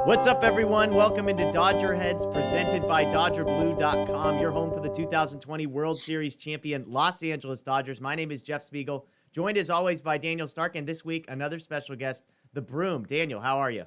What's up, everyone? Welcome into DodgerHeads, presented by DodgerBlue.com, your home for the 2020 World Series champion Los Angeles Dodgers. My name is Jeff Spiegel, joined as always by Daniel Starkand. This week, another special guest, the Broom. Daniel, how are you?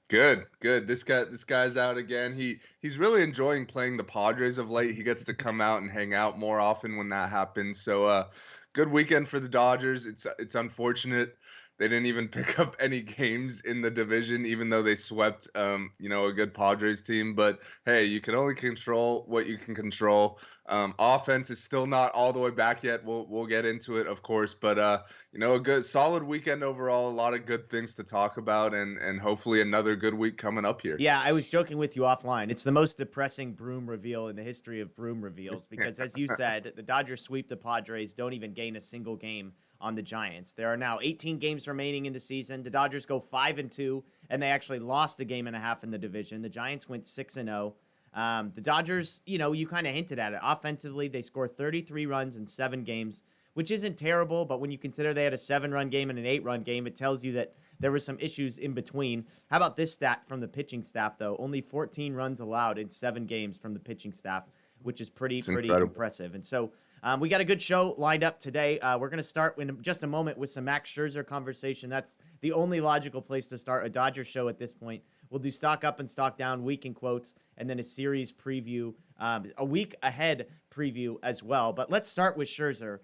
Good. This guy's out again. He's really enjoying playing the Padres of late. He gets to come out and hang out more often when that happens. So good weekend for the Dodgers. It's unfortunate they didn't even pick up any games in the division, even though they swept a good Padres team. But hey, you can only control what you can control. Offense is still not all the way back yet. We'll get into it, of course, but a good solid weekend overall. A lot of good things to talk about, and hopefully another good week coming up here. Yeah, I was joking with you offline. It's the most depressing Broom reveal in the history of Broom reveals because, as you said, the Dodgers sweep the Padres, don't even gain a single game on the Giants. There are now 18 games remaining in the season. The Dodgers go 5-2, and they actually lost a game and a half in the division. The Giants went 6-0. The Dodgers, you kind of hinted at it. Offensively, they score 33 runs in 7 games, which isn't terrible, but when you consider they had a 7-run game and an 8-run game, it tells you that there were some issues in between. How about this stat from the pitching staff, though? Only 14 runs allowed in 7 games from the pitching staff, which is pretty impressive. And so we got a good show lined up today. We're going to start in just a moment with some Max Scherzer conversation. That's the only logical place to start a Dodgers show at this point. We'll do stock up and stock down, week in quotes, and then a series preview, a week ahead preview as well. But let's start with Scherzer.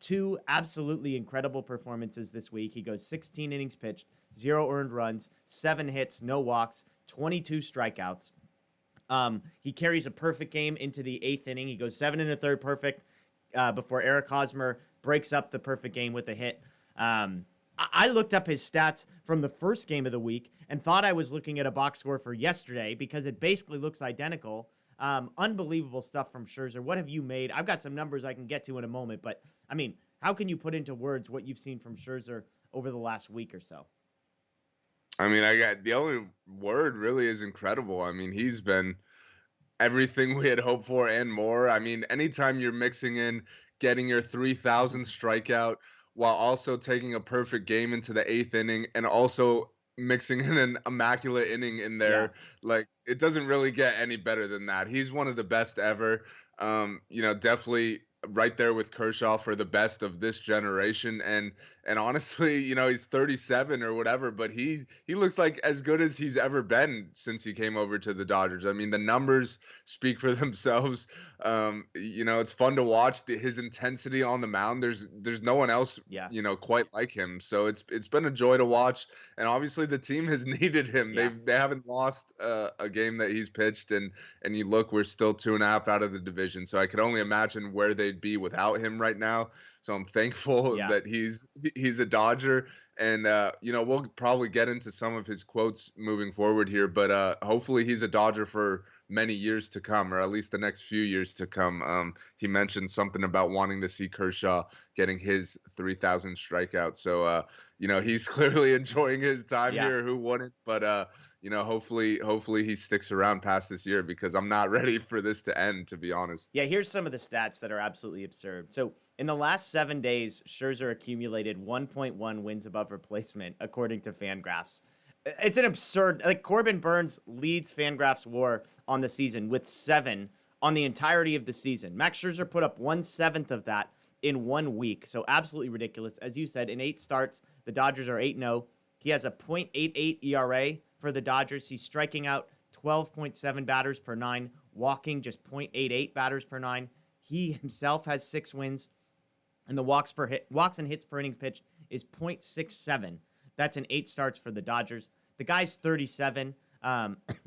2 absolutely incredible performances this week. He goes 16 innings pitched, 0 earned runs, 7 hits, no walks, 22 strikeouts. He carries a perfect game into the 8th inning. He goes 7 1/3 perfect before Eric Hosmer breaks up the perfect game with a hit. I looked up his stats from the first game of the week and thought I was looking at a box score for yesterday because it basically looks identical. Unbelievable stuff from Scherzer. What have you made? I've got some numbers I can get to in a moment, but I mean, how can you put into words what you've seen from Scherzer over the last week or so? I mean, I got the only word really is incredible. I mean, he's been everything we had hoped for and more. I mean, anytime you're mixing in getting your 3,000 strikeout while also taking a perfect game into the 8th inning and also mixing in an immaculate inning in Yeah. there, like it doesn't really get any better than that. He's one of the best ever. Definitely right there with Kershaw for the best of this generation. And honestly, he's 37 or whatever, but he looks like as good as he's ever been since he came over to the Dodgers. I mean, the numbers speak for themselves. It's fun to watch his intensity on the mound. There's no one else, Yeah. quite like him. So it's been a joy to watch. And obviously the team has needed him. Yeah. They haven't lost a game that he's pitched, and you look, we're still 2.5 out of the division. So I could only imagine where they'd be without him right now. So I'm thankful Yeah. that he's a Dodger. And we'll probably get into some of his quotes moving forward here, but hopefully he's a Dodger for many years to come, or at least the next few years to come. He mentioned something about wanting to see Kershaw getting his 3,000 strikeouts. So he's clearly enjoying his time Yeah. here. Who wouldn't? But hopefully he sticks around past this year, because I'm not ready for this to end, to be honest. Yeah, here's some of the stats that are absolutely absurd. So, in the last 7 days, Scherzer accumulated 1.1 wins above replacement, according to Fangraphs. It's an absurd. Like, Corbin Burns leads Fangraphs WAR on the season with 7 on the entirety of the season. Max Scherzer put up 1/7 of that in 1 week. So, absolutely ridiculous. As you said, in 8 starts, the Dodgers are 8-0. He has a .88 ERA for the Dodgers. He's striking out 12.7 batters per 9, walking just .88 batters per 9. He himself has 6 wins, and the walks and hits per innings pitched is .67. That's in 8 starts for the Dodgers. The guy's 37.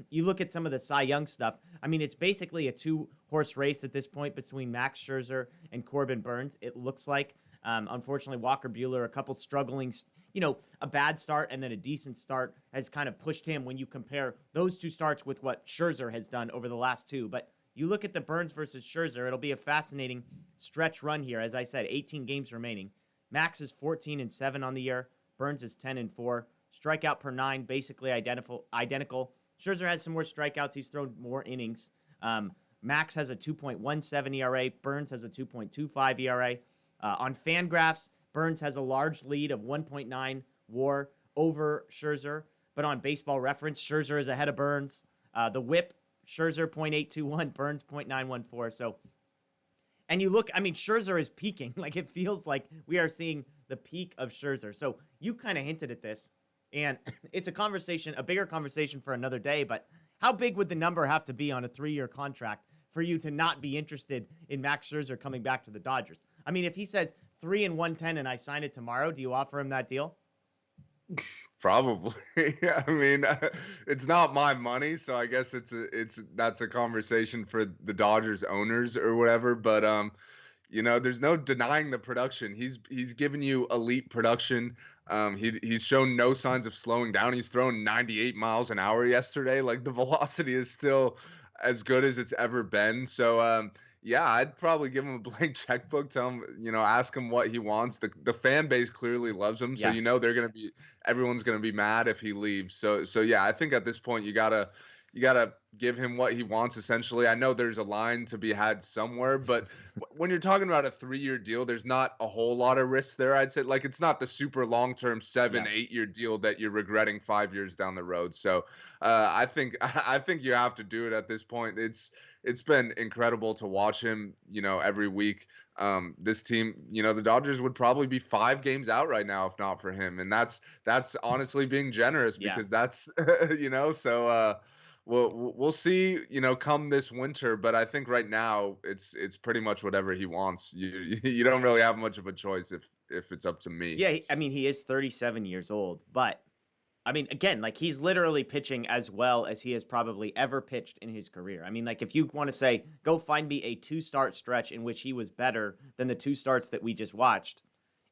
You look at some of the Cy Young stuff. I mean, it's basically a 2-horse race at this point between Max Scherzer and Corbin Burns, it looks like. Unfortunately, Walker Buehler, a couple struggling, a bad start and then a decent start has kind of pushed him when you compare those 2 starts with what Scherzer has done over the last 2. But you look at the Burns versus Scherzer, it'll be a fascinating stretch run here. As I said, 18 games remaining. Max is 14-7 on the year. Burns is 10-4. Strikeout per 9, basically identical. Scherzer has some more strikeouts. He's thrown more innings. Max has a 2.17 ERA. Burns has a 2.25 ERA. On Fangraphs, Burns has a large lead of 1.9 WAR over Scherzer. but on Baseball Reference, Scherzer is ahead of Burns. The WHIP, Scherzer 0.821, Burns 0.914. So, and you look, I mean, Scherzer is peaking. Like, it feels like we are seeing the peak of Scherzer. So you kind of hinted at this, and it's a bigger conversation for another day, but how big would the number have to be on a 3-year contract for you to not be interested in Max Scherzer coming back to the Dodgers? I mean, if he says 3 and 110 and I sign it tomorrow, do you offer him that deal? Probably. I mean, it's not my money, so I guess that's a conversation for the Dodgers owners or whatever. But there's no denying the production. He's given you elite production. He's shown no signs of slowing down. He's thrown 98 miles an hour yesterday. Like, the velocity is still as good as it's ever been. So yeah, I'd probably give him a blank checkbook, tell him, ask him what he wants. The fan base clearly loves him, so Yeah. everyone's gonna be mad if he leaves. So yeah, I think at this point you gotta give him what he wants, essentially. I know there's a line to be had somewhere, but when you're talking about a 3-year deal, there's not a whole lot of risk there. I'd say, like, it's not the super long-term 7, Yeah. 8-year deal that you're regretting 5 years down the road. So I think I think you have to do it at this point. It's been incredible to watch him, every week. This team, the Dodgers would probably be 5 games out right now if not for him, and that's honestly being generous, Yeah. because that's so. We'll see, come this winter, but I think right now it's pretty much whatever he wants. You don't really have much of a choice if it's up to me. Yeah. I mean, he is 37 years old, but I mean, again, like, he's literally pitching as well as he has probably ever pitched in his career. I mean, like, if you want to say, go find me a 2-start stretch in which he was better than the 2 starts that we just watched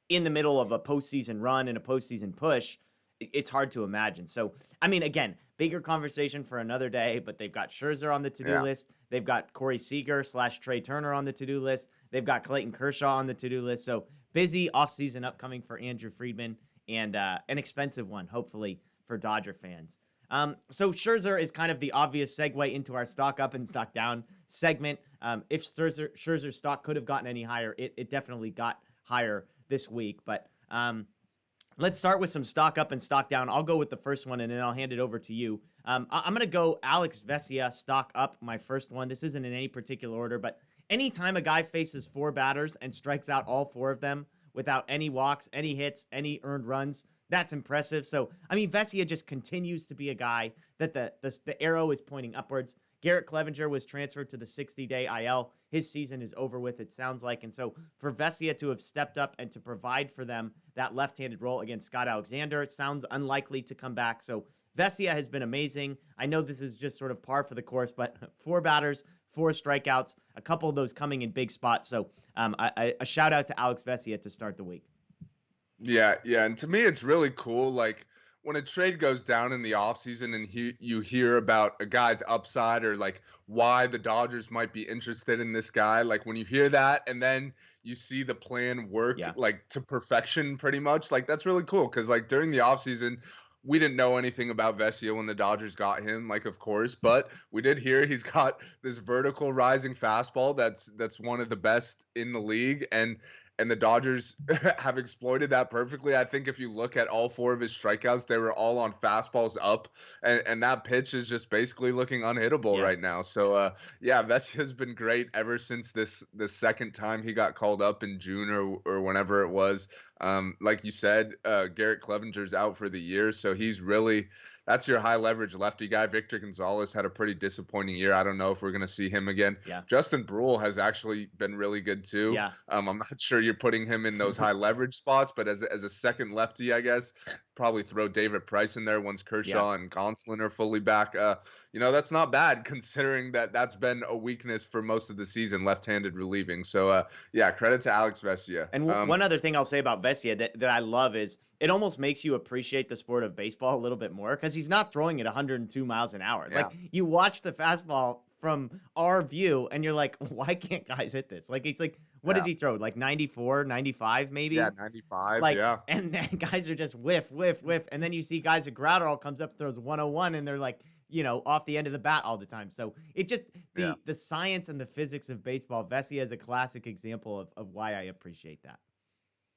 in the middle of a postseason run and a postseason push, it's hard to imagine. So, I mean, again, bigger conversation for another day, but they've got Scherzer on the to-do Yeah. list. They've got Corey Seager / Trey Turner on the to-do list. They've got Clayton Kershaw on the to-do list. So, busy offseason upcoming for Andrew Friedman, and an expensive one, hopefully, for Dodger fans. So Scherzer is kind of the obvious segue into our stock up and stock down segment. If Scherzer's stock could have gotten any higher, it definitely got higher this week. But let's start with some stock up and stock down. I'll go with the first one, and then I'll hand it over to you. I'm going to go Alex Vesia, stock up, my first one. This isn't in any particular order, but anytime a guy faces 4 batters and strikes out all 4 of them without any walks, any hits, any earned runs, that's impressive. So, I mean, Vesia just continues to be a guy that the arrow is pointing upwards. Garrett Clevenger was transferred to the 60-day IL. His season is over with, it sounds like. And so for Vesia to have stepped up and to provide for them that left-handed role against Scott Alexander, it sounds unlikely to come back. So Vesia has been amazing. I know this is just sort of par for the course, but 4 batters, 4 strikeouts, a couple of those coming in big spots. So a shout out to Alex Vesia to start the week. Yeah, yeah, and to me it's really cool, like, when a trade goes down in the offseason and you hear about a guy's upside, or like why the Dodgers might be interested in this guy. Like, when you hear that and then you see the plan work, Yeah. like, to perfection pretty much, like, that's really cool, cuz like during the offseason we didn't know anything about Vesia when the Dodgers got him, like, of course, but we did hear he's got this vertical rising fastball that's one of the best in the league, and the Dodgers have exploited that perfectly. I think if you look at all 4 of his strikeouts, they were all on fastballs up, and that pitch is just basically looking unhittable Yeah. right now. So yeah, Vesia's been great ever since the second time he got called up in June or whenever it was. Like you said, Garrett Clevenger's out for the year, so that's your high leverage lefty guy. Victor Gonzalez had a pretty disappointing year. I don't know if we're going to see him again. Yeah. Justin Brule has actually been really good too. Yeah. I'm not sure you're putting him in those high leverage spots, but as a second lefty, I guess, probably throw David Price in there once Kershaw and Gonsolin are fully back. That's not bad considering that's been a weakness for most of the season, left-handed relieving. So yeah, credit to Alex Vesia. And one other thing I'll say about Vesia that I love is it almost makes you appreciate the sport of baseball a little bit more, because he's not throwing at 102 miles an hour. Yeah. Like, you watch the fastball from our view and you're like, why can't guys hit this? Like, it's like, what does he throw? Like 94, 95 maybe? Yeah, 95, Like, yeah. and then guys are just whiff. And then you see guys at Gratterall comes up, throws 101, and they're like, off the end of the bat all the time. So it just, the science and the physics of baseball, Vesia is a classic example of why I appreciate that.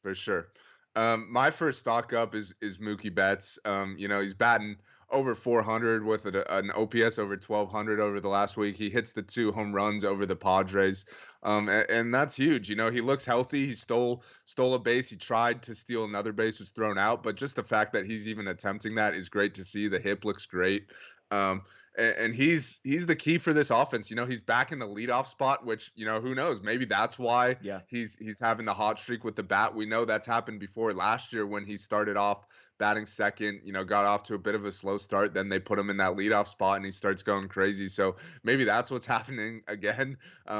For sure. My first stock up is Mookie Betts. He's batting over 400 with an OPS over 1200 over the last week. He hits the 2 home runs over the Padres. And that's huge. He looks healthy. He stole a base. He tried to steal another base, was thrown out. But just the fact that he's even attempting that is great to see. The hip looks great. Um, and he's the key for this offense. He's back in the leadoff spot, which who knows? Maybe that's why Yeah. he's having the hot streak with the bat. We know that's happened before last year when he started off batting second. Got off to a bit of a slow start. Then they put him in that leadoff spot, and he starts going crazy. So maybe that's what's happening again.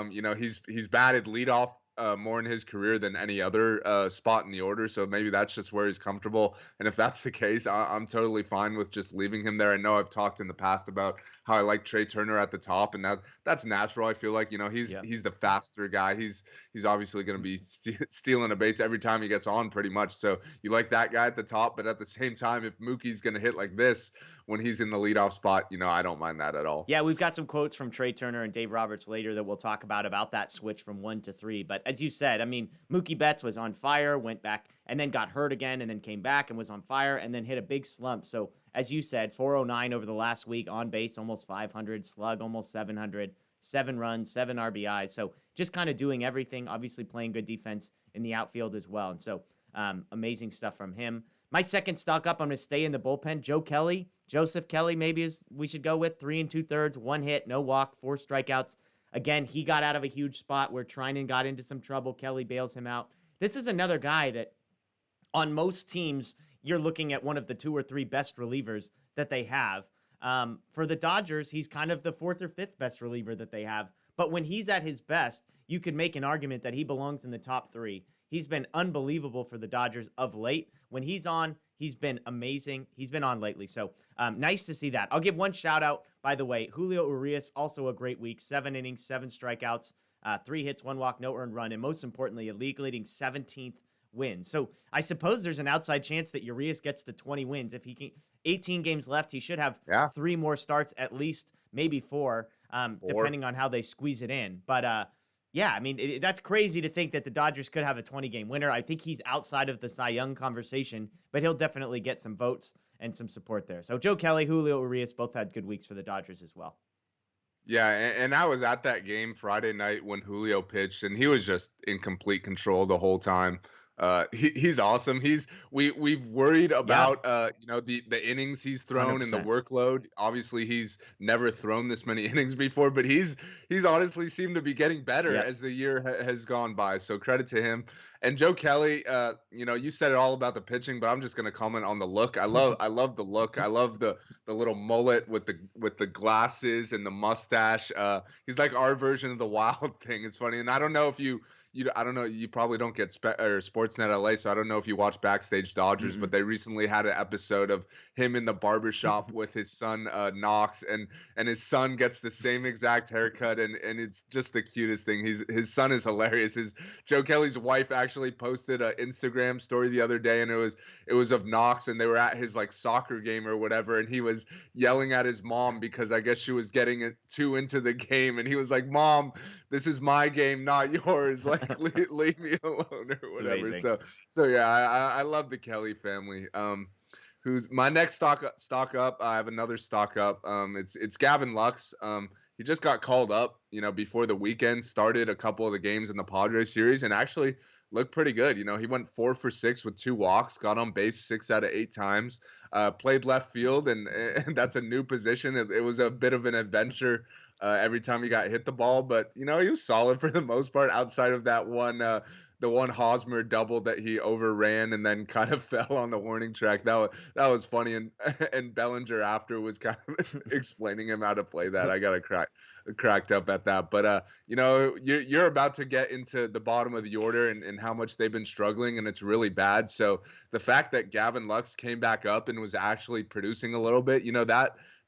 He's batted leadoff more in his career than any other spot in the order. So maybe that's just where he's comfortable. And if that's the case, I'm totally fine with just leaving him there. I know I've talked in the past about how I like Trey Turner at the top, and that's natural. I feel like he's the faster guy. He's obviously going to be stealing a base every time he gets on, pretty much. So you like that guy at the top, but at the same time, if Mookie's going to hit like this when he's in the leadoff spot, I don't mind that at all. Yeah, we've got some quotes from Trey Turner and Dave Roberts later that we'll talk about that switch from 1 to 3. But as you said, I mean, Mookie Betts was on fire, went back, and then got hurt again, and then came back and was on fire, and then hit a big slump. So as you said, 409 over the last week, on base almost 500, slug almost 700, 7 runs, 7 RBIs. So just kind of doing everything, obviously playing good defense in the outfield as well. And so amazing stuff from him. My second stock up, I'm going to stay in the bullpen. Joseph Kelly, maybe we should go with 3 2/3, 1 hit, no walk, 4 strikeouts. Again, he got out of a huge spot where Trinan got into some trouble. Kelly bails him out. This is another guy that on most teams, you're looking at one of the 2 or 3 best relievers that they have. For the Dodgers, he's kind of the 4th or 5th best reliever that they have. But when he's at his best, you could make an argument that he belongs in the top 3. He's been unbelievable for the Dodgers of late. When he's on, he's been amazing. He's been on lately. So nice to see that. I'll give one shout out, by the way. Julio Urias, also a great week. 7 innings, 7 strikeouts, 3 hits, 1 walk, no earned run. And most importantly, a league-leading 17th win. So I suppose there's an outside chance that Urias gets to 20 wins. If he can, 18 games left, he should have 3 more starts at least, maybe 4, depending on how they squeeze it in. But yeah, I mean, that's crazy to think that the Dodgers could have a 20-game winner. I think he's outside of the Cy Young conversation, but he'll definitely get some votes and some support there. So Joe Kelly, Julio Urias both had good weeks for the Dodgers as well. Yeah, and I was at that game Friday night when Julio pitched, and he was just in complete control the whole time. He's awesome. We've worried about the innings he's thrown 100%. and the workload. Obviously, he's never thrown this many innings before, but he's honestly seemed to be getting better as the year has gone by. So credit to him. And Joe Kelly, you said it all about the pitching, but I'm just gonna comment on the look. I love the look. I love the little mullet with the glasses and the mustache. He's like our version of the Wild Thing. It's funny, and I don't know if I don't know. You probably don't get Sportsnet LA, so I don't know if you watch Backstage Dodgers, but they recently had an episode of him in the barbershop with his son Knox, and his son gets the same exact haircut, and it's just the cutest thing. His son is hilarious. Joe Kelly's wife actually posted an Instagram story the other day, and it was of Knox, and they were at his like soccer game or whatever, and he was yelling at his mom because I guess she was getting too into the game, and he was like, "Mom, this is my game, not yours. Like, leave me alone," or whatever. So yeah, I love the Kelly family. Who's my next stock up? I have another stock up. It's Gavin Lux. He just got called up, before the weekend started, a couple of the games in the Padres series, and actually looked pretty good. He went 4 for 6 with 2 walks, got on base 6 out of 8 times, played left field, and that's a new position. It was a bit of an adventure every time he got hit the ball, but he was solid for the most part outside of that one the one Hosmer double that he overran and then kind of fell on the warning track. That was funny, and Bellinger after was kind of explaining him how to play that. I got cracked up at that. But you're about to get into the bottom of the order and how much they've been struggling, and it's really bad. So the fact that Gavin Lux came back up and was actually producing a little bit,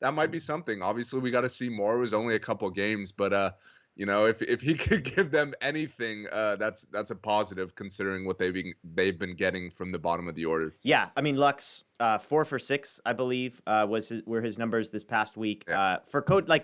that might be something. Obviously, we got to see more. It was only a couple games, but if he could give them anything, that's a positive considering what they've been getting from the bottom of the order. Yeah, I mean Lux, 4 for 6, I believe, were his numbers this past week. Yeah.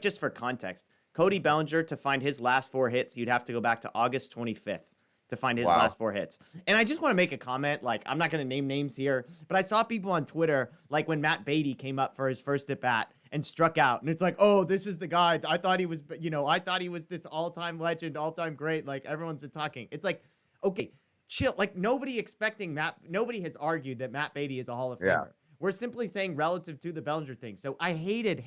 Just for context, Cody Bellinger, to find his last 4 hits, you'd have to go back to August 25th to find his Wow. last 4 hits. And I just want to make a comment. Like, I'm not going to name names here, but I saw people on Twitter, like when Matt Beatty came up for his first at bat and struck out. And it's like, oh, this is the guy. I thought he was, I thought he was this all-time legend, all-time great. Like, everyone's been talking. It's like, okay, chill. Like, nobody has argued that Matt Beatty is a Hall of Famer. Yeah. We're simply saying relative to the Bellinger thing. So I hated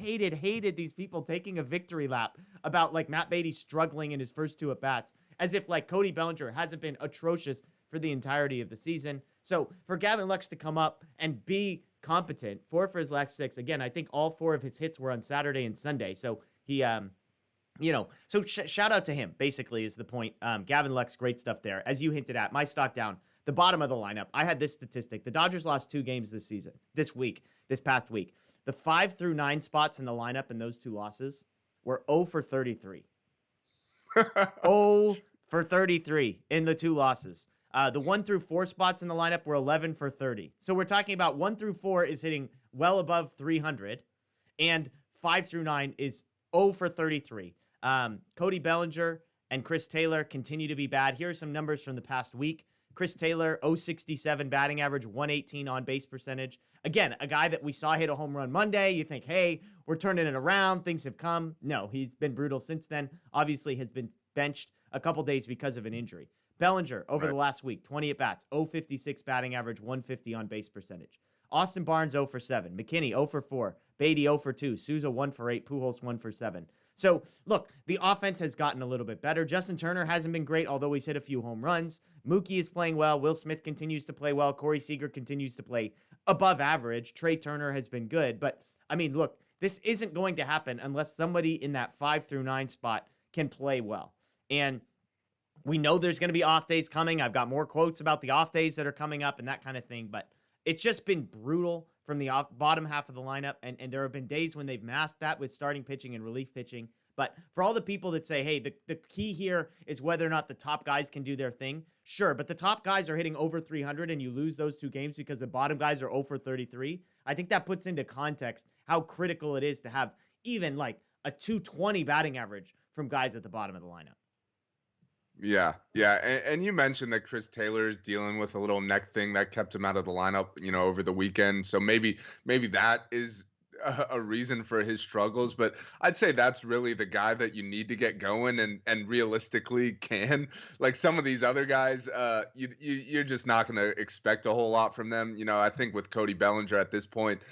these people taking a victory lap about like Matt Beatty struggling in his first 2 at-bats, as if like Cody Bellinger hasn't been atrocious for the entirety of the season. So for Gavin Lux to come up and be competent, 4 for his last 6. Again, I think all 4 of his hits were on Saturday and Sunday. So he, so shout out to him, basically, is the point. Gavin Lux, great stuff there. As you hinted at, my stock down. The bottom of the lineup. I had this statistic. The Dodgers lost 2 games this past week. The 5 through 9 spots in the lineup in those 2 losses were 0 for 33. 0 for 33 in the 2 losses. The 1 through 4 spots in the lineup were 11 for 30. So we're talking about 1 through 4 is hitting well above 300, and 5 through 9 is 0 for 33. Cody Bellinger and Chris Taylor continue to be bad. Here are some numbers from the past week. Chris Taylor, 0.67 batting average, 118 on base percentage. Again, a guy that we saw hit a home run Monday. You think, hey, we're turning it around. Things have come. No, he's been brutal since then. Obviously has been benched a couple days because of an injury. Bellinger, over the last week, 20 at-bats, 0.56 batting average, 150 on base percentage. Austin Barnes, 0 for 7. McKinney, 0 for 4. Beatty, 0 for 2. Souza, 1 for 8. Pujols, 1 for 7. So, look, the offense has gotten a little bit better. Justin Turner hasn't been great, although he's hit a few home runs. Mookie is playing well. Will Smith continues to play well. Corey Seager continues to play above average. Trey Turner has been good. But, I mean, look, this isn't going to happen unless somebody in that 5 through 9 spot can play well. And we know there's going to be off days coming. I've got more quotes about the off days that are coming up and that kind of thing. But it's just been brutal from the bottom half of the lineup. And there have been days when they've masked that with starting pitching and relief pitching. But for all the people that say, hey, the key here is whether or not the top guys can do their thing, sure. But the top guys are hitting over 300 and you lose those 2 games because the bottom guys are 0 for 33. I think that puts into context how critical it is to have even like a 220 batting average from guys at the bottom of the lineup. Yeah. And you mentioned that Chris Taylor is dealing with a little neck thing that kept him out of the lineup, over the weekend. So maybe that is a reason for his struggles, but I'd say that's really the guy that you need to get going and realistically can. Like some of these other guys, you're just not going to expect a whole lot from them. I think with Cody Bellinger at this point,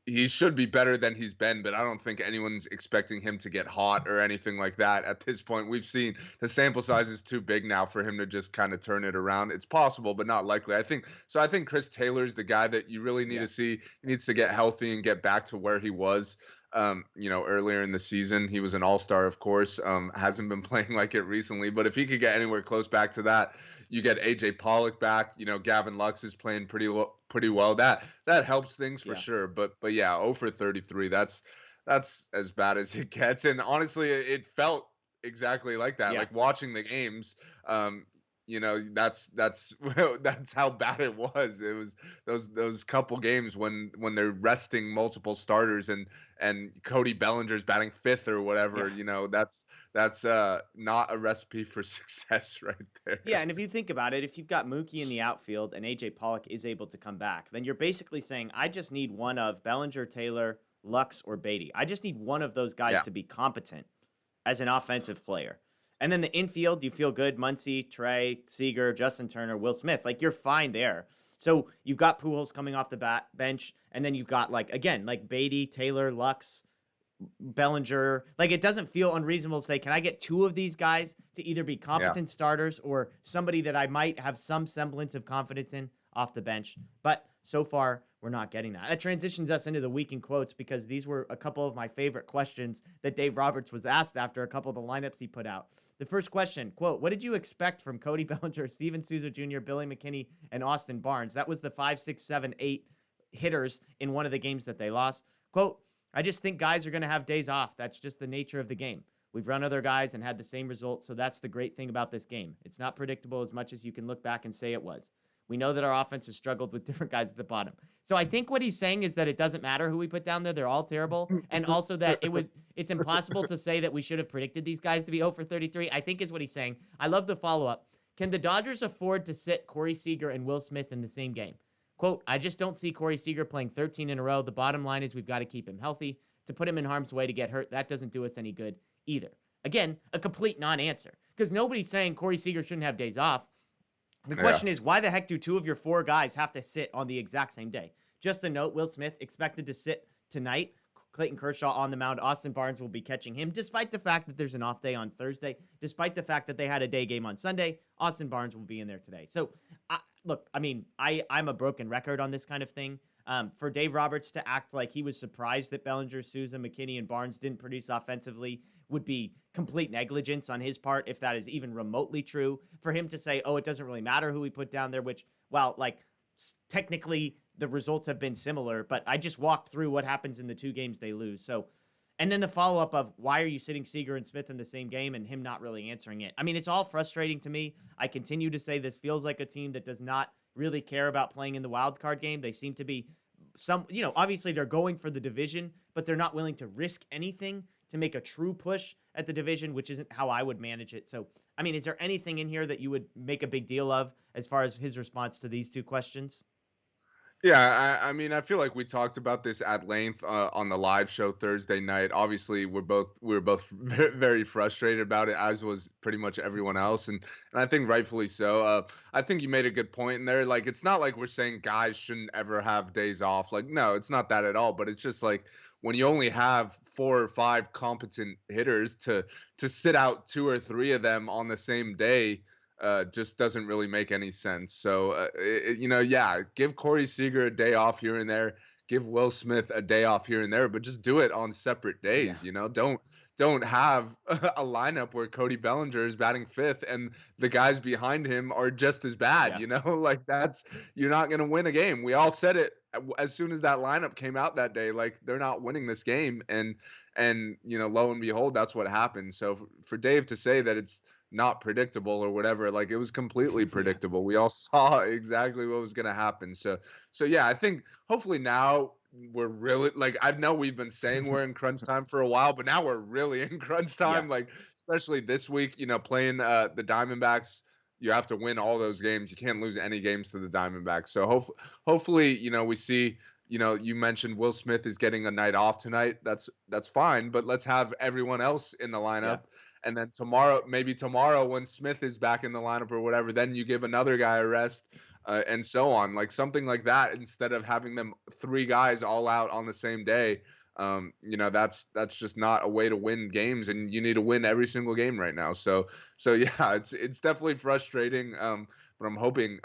he should be better than he's been, but I don't think anyone's expecting him to get hot or anything like that at this point. We've seen the sample size is too big now for him to just kind of turn it around. It's possible, but not likely. I think Chris Taylor's the guy that you really need to see. He needs to get healthy and get back to where he was. Earlier in the season. He was an all-star, of course. Hasn't been playing like it recently, but if he could get anywhere close back to that, you get AJ Pollock back. Gavin Lux is playing pretty well. That helps things for sure. But yeah, 0 for 33. That's as bad as it gets. And honestly, it felt exactly like that. Yeah. Like watching the games, that's how bad it was. It was those couple games when they're resting multiple starters and Cody Bellinger's batting 5th or whatever. That's not a recipe for success right there. Yeah, and if you think about it, if you've got Mookie in the outfield and AJ Pollock is able to come back, then you're basically saying, I just need one of Bellinger, Taylor, Lux, or Beatty. I just need one of those guys to be competent as an offensive player. And then the infield, you feel good. Muncy, Trey, Seager, Justin Turner, Will Smith. Like, you're fine there. So you've got Pujols coming off the bench, and then you've got, like Beatty, Taylor, Lux, Bellinger. Like, it doesn't feel unreasonable to say, can I get 2 of these guys to either be competent starters or somebody that I might have some semblance of confidence in off the bench? But so far, we're not getting that. That transitions us into the week in quotes, because these were a couple of my favorite questions that Dave Roberts was asked after a couple of the lineups he put out. The first question, quote, what did you expect from Cody Bellinger, Steven Souza Jr., Billy McKinney, and Austin Barnes? That was the 5, 6, 7, 8 hitters in one of the games that they lost. Quote, I just think guys are going to have days off. That's just the nature of the game. We've run other guys and had the same results, so that's the great thing about this game. It's not predictable as much as you can look back and say it was. We know that our offense has struggled with different guys at the bottom. So I think what he's saying is that it doesn't matter who we put down there. They're all terrible. And also that it's impossible to say that we should have predicted these guys to be 0 for 33, I think is what he's saying. I love the follow-up. Can the Dodgers afford to sit Corey Seager and Will Smith in the same game? Quote, I just don't see Corey Seager playing 13 in a row. The bottom line is we've got to keep him healthy. To put him in harm's way to get hurt, that doesn't do us any good either. Again, a complete non-answer because nobody's saying Corey Seager shouldn't have days off. The question is, why the heck do 2 of your 4 guys have to sit on the exact same day? Just a note, Will Smith expected to sit tonight. Clayton Kershaw on the mound. Austin Barnes will be catching him, despite the fact that there's an off day on Thursday, despite the fact that they had a day game on Sunday. Austin Barnes will be in there today. So, look, I mean, I'm a broken record on this kind of thing. For Dave Roberts to act like he was surprised that Bellinger, Souza, McKinney, and Barnes didn't produce offensively would be complete negligence on his part, if that is even remotely true. For him to say, oh, it doesn't really matter who we put down there, which, well, like, technically the results have been similar, but I just walked through what happens in the 2 games they lose. So, and then the follow-up of why are you sitting Seager and Smith in the same game and him not really answering it. I mean, it's all frustrating to me. I continue to say this feels like a team that does not really care about playing in the wild card game. They seem to be obviously they're going for the division, but they're not willing to risk anything to make a true push at the division, which isn't how I would manage it. So, I mean, is there anything in here that you would make a big deal of as far as his response to these 2 questions? Yeah, I mean, I feel like we talked about this at length on the live show Thursday night. Obviously, we were both very frustrated about it, as was pretty much everyone else, and I think rightfully so. I think you made a good point in there. Like, it's not like we're saying guys shouldn't ever have days off. Like, no, it's not that at all. But it's just like when you only have 4 or 5 competent hitters to sit out 2 or 3 of them on the same day. Just doesn't really make any sense. So, yeah, give Corey Seager a day off here and there. Give Will Smith a day off here and there, but just do it on separate days. Yeah. Don't have a lineup where Cody Bellinger is batting 5th and the guys behind him are just as bad. Yeah. Like you're not gonna win a game. We all said it as soon as that lineup came out that day. Like they're not winning this game, and lo and behold, that's what happened. So for Dave to say that it's not predictable or whatever, like it was completely predictable. We all saw exactly what was going to happen. So yeah, I think hopefully now we're really, like, I know we've been saying we're in crunch time for a while, but now we're really in crunch time. Yeah. Like especially this week, playing the Diamondbacks, you have to win all those games. You can't lose any games to the Diamondbacks. So hopefully, we see, you mentioned Will Smith is getting a night off tonight. That's fine, but let's have everyone else in the lineup. Yeah. And then maybe tomorrow when Smith is back in the lineup or whatever, then you give another guy a rest, and so on, like something like that, instead of having them 3 guys all out on the same day. That's just not a way to win games, and you need to win every single game right now. So yeah, it's definitely frustrating. But I'm hoping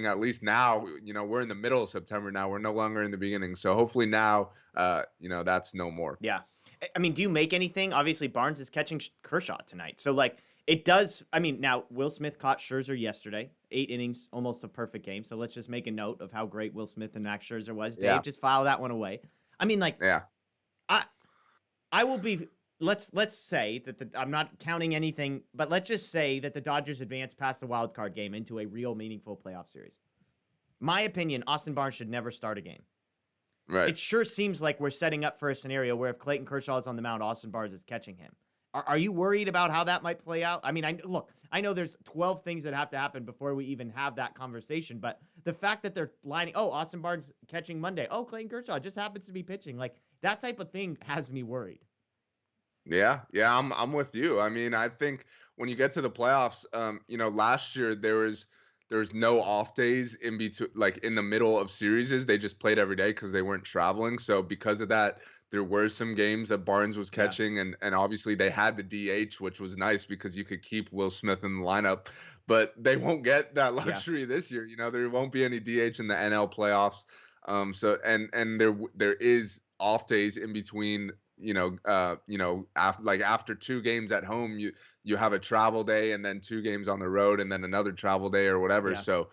at least now, we're in the middle of September now. We're no longer in the beginning. So hopefully now, that's no more. Yeah. I mean, do you make anything? Obviously, Barnes is catching Kershaw tonight. So, like, it does. I mean, now, Will Smith caught Scherzer yesterday. 8 innings, almost a perfect game. So, let's just make a note of how great Will Smith and Max Scherzer was. Dave, just file that one away. I mean, like, Yeah. I will be. Let's say that I'm not counting anything, but let's just say that the Dodgers advance past the wild card game into a real meaningful playoff series. My opinion, Austin Barnes should never start a game. Right. It sure seems like we're setting up for a scenario where if Clayton Kershaw is on the mound, Austin Barnes is catching him. Are you worried about how that might play out? I mean, I know there's 12 things that have to happen before we even have that conversation, but the fact that they're lining, Austin Barnes catching Monday, Clayton Kershaw just happens to be pitching, like that type of thing has me worried. Yeah, I'm with you. I mean, I think when you get to the playoffs, last year there was no off days in between, like in the middle of series. They just played every day because they weren't traveling. So because of that, there were some games that Barnes was catching, and obviously they had the DH, which was nice because you could keep Will Smith in the lineup. But they won't get that luxury this year. There won't be any DH in the NL playoffs. So and there is off days in between. After 2 games at home, you have a travel day and then 2 games on the road and then another travel day or whatever. Yeah. So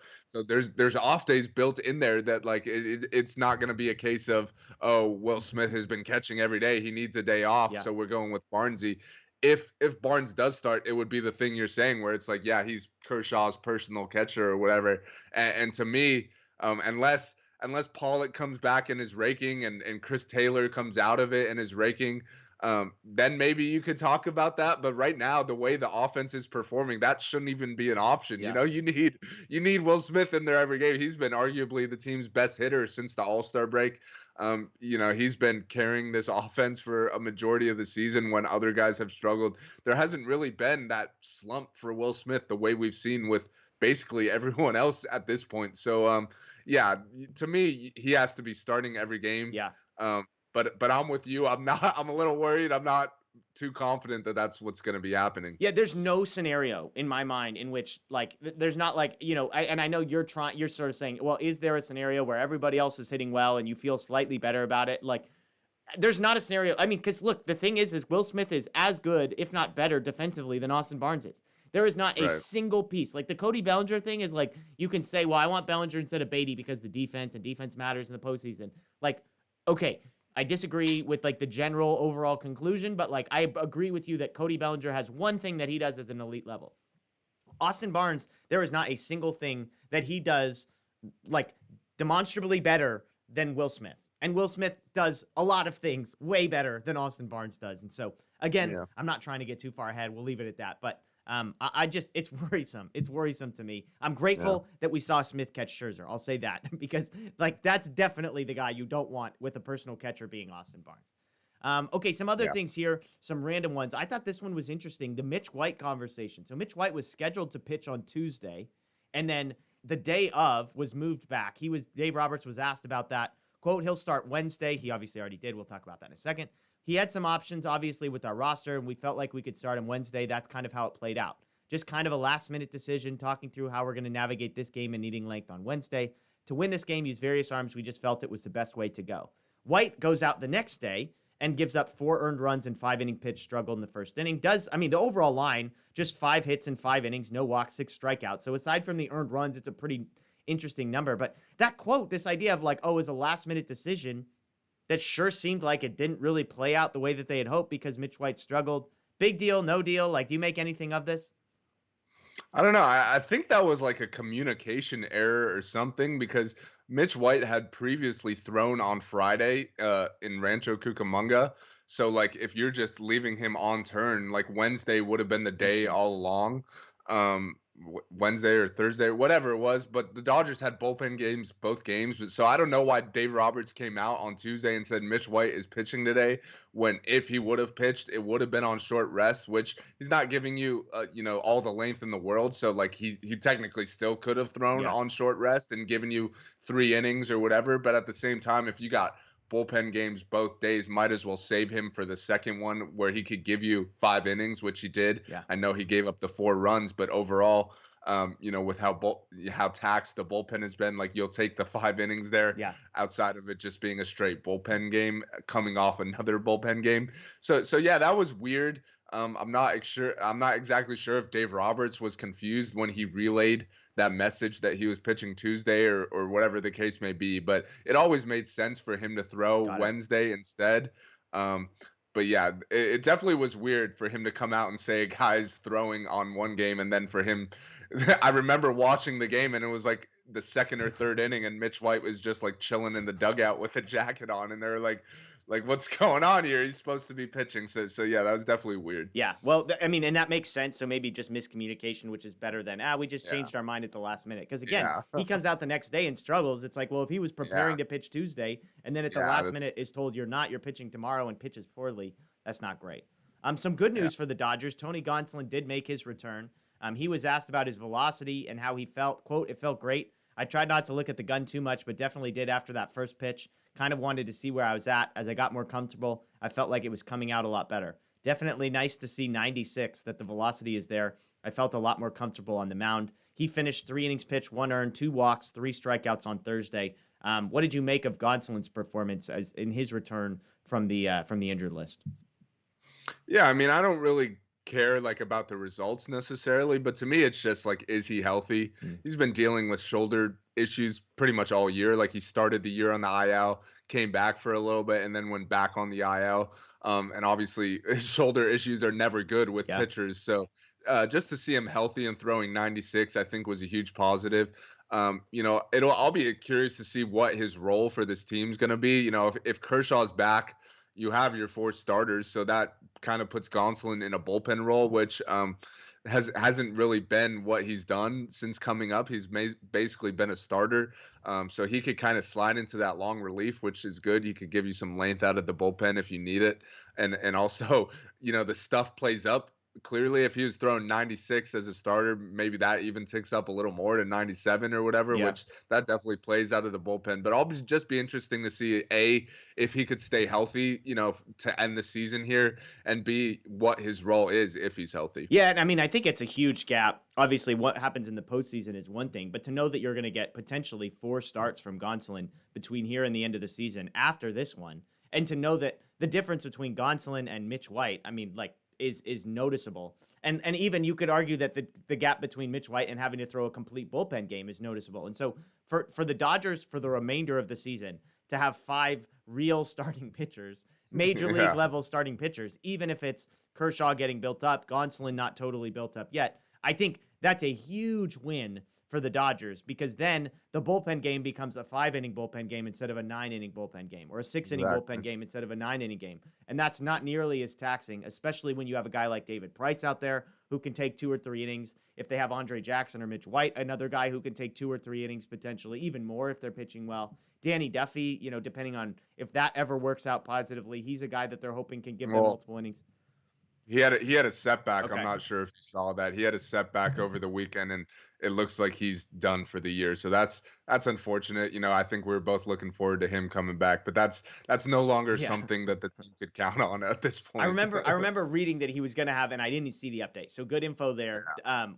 there's off days built in there that, like, it's not going to be a case of, oh, Will Smith has been catching every day, he needs a day off. Yeah. So we're going with Barnesy. If Barnes does start, it would be the thing you're saying where it's like, yeah, he's Kershaw's personal catcher or whatever. And to me, unless Pollock comes back and is raking, and Chris Taylor comes out of it and is raking, then maybe you could talk about that. But right now, the way the offense is performing, that shouldn't even be an option. Yeah. You need Will Smith in there every game. He's been arguably the team's best hitter since the All-Star break. He's been carrying this offense for a majority of the season when other guys have struggled. There hasn't really been that slump for Will Smith the way we've seen with basically everyone else at this point. So yeah, to me, he has to be starting every game. Yeah. But I'm with you. I'm a little worried. I'm not too confident that that's what's going to be happening. Yeah, there's no scenario in my mind in which like there's not like, and I know you're sort of saying, well, is there a scenario where everybody else is hitting well and you feel slightly better about it? Like there's not a scenario. I mean, cuz look, the thing is Will Smith is as good, if not better defensively than Austin Barnes is. There is not a Right. single piece. Like the Cody Bellinger thing is like you can say, well, I want Bellinger instead of Beatty because the defense and defense matters in the postseason. Like, okay, I disagree with like the general overall conclusion, but like I agree with you that Cody Bellinger has one thing that he does as an elite level. Austin Barnes, there is not a single thing that he does like demonstrably better than Will Smith. And Will Smith does a lot of things way better than Austin Barnes does. And so, again, Yeah. I'm not trying to get too far ahead. We'll leave it at that. But I just, it's worrisome. It's worrisome to me. I'm grateful that we saw Smith catch Scherzer. I'll say that because, like, that's definitely the guy you don't want with a personal catcher being Austin Barnes. Okay, some other things here, some random ones. I thought this one was interesting. The Mitch White conversation. So Mitch White was scheduled to pitch on Tuesday, and then the day of was moved back. Dave Roberts was asked about that. Quote, he'll start Wednesday. He obviously already did. We'll talk about that in a second. He had some options, obviously, with our roster, and we felt like we could start him Wednesday. That's kind of how it played out. Just kind of a last-minute decision, talking through how we're going to navigate this game and needing length on Wednesday. To win this game, use various arms. We just felt it was the best way to go. White goes out the next day and gives up 4 earned runs and 5-inning pitch, struggled in the first inning. The overall line, just 5 hits in 5 innings, no walks, 6 strikeouts. So aside from the earned runs, it's a pretty interesting number. But that quote, this idea of like, oh, it was a last-minute decision, that sure seemed like it didn't really play out the way that they had hoped because Mitch White struggled. Big deal, no deal? Like, do you make anything of this? I don't know. I think that was like a communication error or something because Mitch White had previously thrown on Friday in Rancho Cucamonga. So like if you're just leaving him on turn, like Wednesday would have been the day all along. Wednesday or Thursday, whatever it was, but the Dodgers had bullpen games both games. But so I don't know why Dave Roberts came out on Tuesday and said Mitch White is pitching today when if he would have pitched, it would have been on short rest, which he's not giving you all the length in the world. So like he technically still could have thrown on short rest and given you 3 innings or whatever. But at the same time, if you got bullpen games both days, might as well save him for the second one where he could give you 5 innings, which he did. Yeah. I know he gave up the 4 runs, but overall, with how taxed the bullpen has been, like you'll take the 5 innings there. Yeah. Outside of it just being a straight bullpen game, coming off another bullpen game. So yeah, that was weird. I'm not exactly sure if Dave Roberts was confused when he relayed that message that he was pitching Tuesday or whatever the case may be, but it always made sense for him to throw Wednesday instead. But yeah, it definitely was weird for him to come out and say a guy's throwing on one game and then for him, I remember watching the game and it was like the second or third inning and Mitch White was just like chilling in the dugout with a jacket on and they're like what's going on here? He's supposed to be pitching. So yeah, that was definitely weird. Yeah. Well, and that makes sense. So maybe just miscommunication, which is better than, we just changed our mind at the last minute. Because again, he comes out the next day and struggles. It's like, well, if he was preparing to pitch Tuesday and then at the last minute is told you're pitching tomorrow and pitches poorly, that's not great. Some good news for the Dodgers. Tony Gonsolin did make his return. He was asked about his velocity and how he felt. Quote, it felt great. I tried not to look at the gun too much, but definitely did after that first pitch. Kind of wanted to see where I was at. As I got more comfortable, I felt like it was coming out a lot better. Definitely nice to see 96, that the velocity is there. I felt a lot more comfortable on the mound. He finished 3 innings pitched, 1 earned, 2 walks, 3 strikeouts on Thursday. What did you make of Gonsolin's performance as in his return from the injured list? Yeah, I mean, I don't really care like about the results necessarily, but to me it's just like, is he healthy? He's been dealing with shoulder issues pretty much all year. Like he started the year on the IL, came back for a little bit and then went back on the IL. And obviously shoulder issues are never good with pitchers. So just to see him healthy and throwing 96, I think was a huge positive. I'll be curious to see what his role for this team's going to be. If Kershaw's back, you have your 4 starters, so that kind of puts Gonsolin in a bullpen role, which hasn't really been what he's done since coming up. He's basically been a starter, so he could kind of slide into that long relief, which is good. He could give you some length out of the bullpen if you need it, and also, the stuff plays up. Clearly, if he was throwing 96 as a starter, maybe that even ticks up a little more to 97 or whatever, Yeah. which that definitely plays out of the bullpen. But just be interesting to see if he could stay healthy, to end the season here, and B, what his role is if he's healthy. Yeah, and I mean, I think it's a huge gap. Obviously, what happens in the postseason is one thing, but to know that you're going to get potentially 4 starts from Gonsolin between here and the end of the season after this one, and to know that the difference between Gonsolin and Mitch White, I mean, like, is noticeable. And even you could argue that the gap between Mitch White and having to throw a complete bullpen game is noticeable. And so for the Dodgers for the remainder of the season to have 5 real starting pitchers, major league Yeah. level starting pitchers, even if it's Kershaw getting built up, Gonsolin not totally built up yet, I think that's a huge win for the Dodgers, because then the bullpen game becomes a 5-inning bullpen game instead of a 9-inning bullpen game, or a 6-inning bullpen Exactly. game instead of a 9-inning game. And that's not nearly as taxing, especially when you have a guy like David Price out there who can take 2 or 3 innings. If they have Andre Jackson or Mitch White, another guy who can take 2 or 3 innings, potentially even more if they're pitching well. Danny Duffy, depending on if that ever works out positively, he's a guy that they're hoping can give them Well, multiple innings. he had a setback. I'm Okay. not sure if you saw that. He had a setback over the weekend, and it looks like he's done for the year. So that's unfortunate. I think we are both looking forward to him coming back, but that's no longer Yeah. something that the team could count on at this I point. remember reading that he was going to have, and I didn't see the update. So good info there.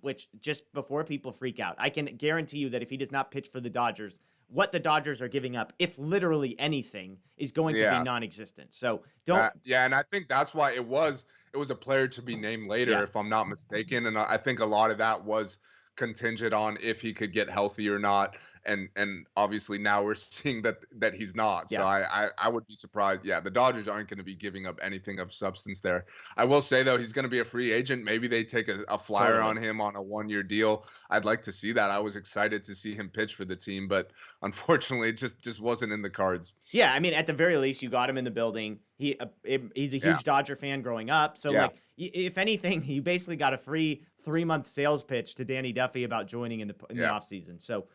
Which, just before people freak out, I can guarantee you that if he does not pitch for the Dodgers, what the Dodgers are giving up, if literally anything, is going to be Yeah. non-existent. So don't. Yeah, and I think that's why it was a player to be named later, Yeah. if I'm not mistaken. And I think a lot of that was contingent on if he could get healthy or not. And obviously now we're seeing that he's not. So Yeah. I would be surprised. Yeah, the Dodgers aren't going to be giving up anything of substance there. I will say though, he's going to be a free agent. Maybe they take a flyer Totally. on him on a 1-year deal. I'd like to see that. I was excited to see him pitch for the team, but unfortunately, it just wasn't in the cards. Yeah, I mean, at the very least, you got him in the building. He's a Yeah. huge Dodger fan growing up, so Yeah. like, if anything, you basically got a free 3-month sales pitch to Danny Duffy about joining in the Yeah. offseason. So,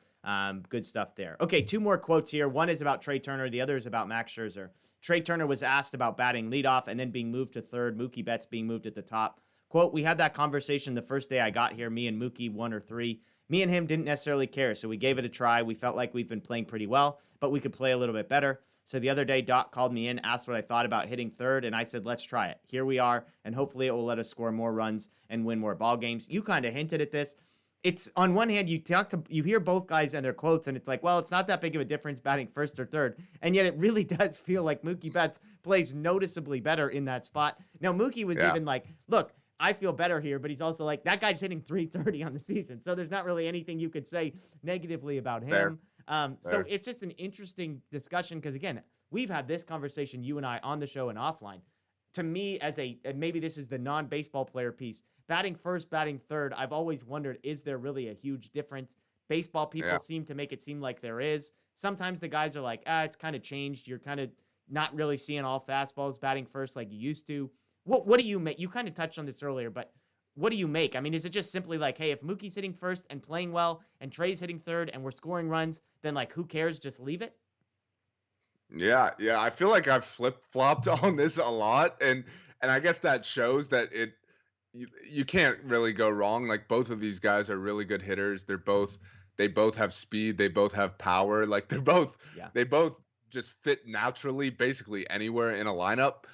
good stuff there. Okay, 2 more quotes here. One is about Trey Turner. The other is about Max Scherzer. Trey Turner was asked about batting leadoff and then being moved to third. Mookie Betts being moved at the top. Quote: "We had that conversation the first day I got here. Me and Mookie 1 or 3. Me and him didn't necessarily care, so we gave it a try. We felt like we've been playing pretty well, but we could play a little bit better. So the other day, Doc called me in, asked what I thought about hitting third, and I said, let's try it. Here we are, and hopefully it will let us score more runs and win more ball games." You kind of hinted at this. It's, on one hand, you hear both guys and their quotes, and it's like, well, it's not that big of a difference batting first or third, and yet it really does feel like Mookie Betts plays noticeably better in that spot. Now, Mookie was Yeah. even like, look, I feel better here, but he's also like, that guy's hitting 330 on the season. So there's not really anything you could say negatively about him. So Fair. it's just an interesting discussion because, again, we've had this conversation, you and I, on the show and offline. To me, and maybe this is the non-baseball player piece, batting first, batting third, I've always wondered, is there really a huge difference? Baseball people Yeah. seem to make it seem like there is. Sometimes the guys are like, it's kind of changed. You're kind of not really seeing all fastballs batting first like you used to. What do you make? You kind of touched on this earlier, but what do you make? I mean, is it just simply like, hey, if Mookie's hitting first and playing well and Trey's hitting third and we're scoring runs, then like, who cares? Just leave it? Yeah. I feel like I've flip-flopped on this a lot, and I guess that shows that you can't really go wrong. Like both of these guys are really good hitters. They both have speed, they both have power. Like Yeah. they both just fit naturally basically anywhere in a lineup.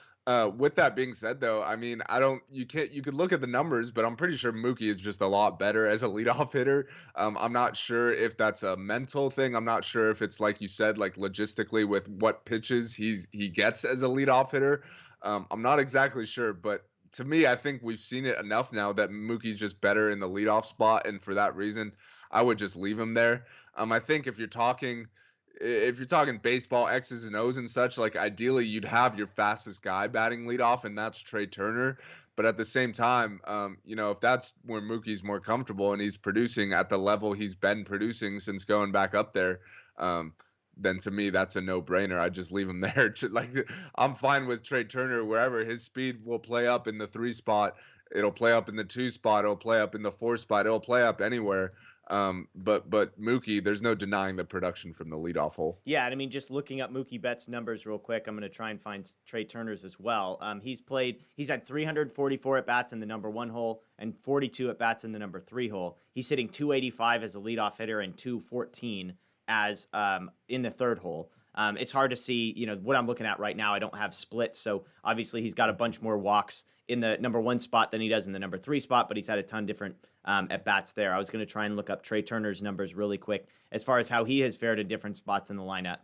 With that being said though, I mean, I don't you could look at the numbers, but I'm pretty sure Mookie is just a lot better as a leadoff hitter. I'm not sure if that's a mental thing. I'm not sure if it's like you said, like logistically with what pitches he gets as a leadoff hitter. I'm not exactly sure, but to me, I think we've seen it enough now that Mookie's just better in the leadoff spot, and for that reason, I would just leave him there. I think if you're talking baseball X's and O's and such, like ideally you'd have your fastest guy batting leadoff, and that's Trey Turner. But at the same time, if that's where Mookie's more comfortable and he's producing at the level he's been producing since going back up there, um, then to me that's a no-brainer. I just leave him there. Like I'm fine with Trey Turner wherever. His speed will play up in the 3 spot. It'll play up in the 2 spot. It'll play up in the 4 spot. It'll play up anywhere. But Mookie, there's no denying the production from the leadoff hole. Yeah, and I mean, just looking up Mookie Betts' numbers real quick, I'm going to try and find Trey Turner's as well. He's had 344 at bats in the number 1 hole and 42 at bats in the number 3 hole. He's hitting 285 as a leadoff hitter and 214 as in the 3rd hole. It's hard to see, what I'm looking at right now. I don't have splits, so obviously he's got a bunch more walks in the number 1 spot than he does in the number 3 spot, but he's had a ton different at bats there. I was going to try and look up Trey Turner's numbers really quick as far as how he has fared in different spots in the lineup.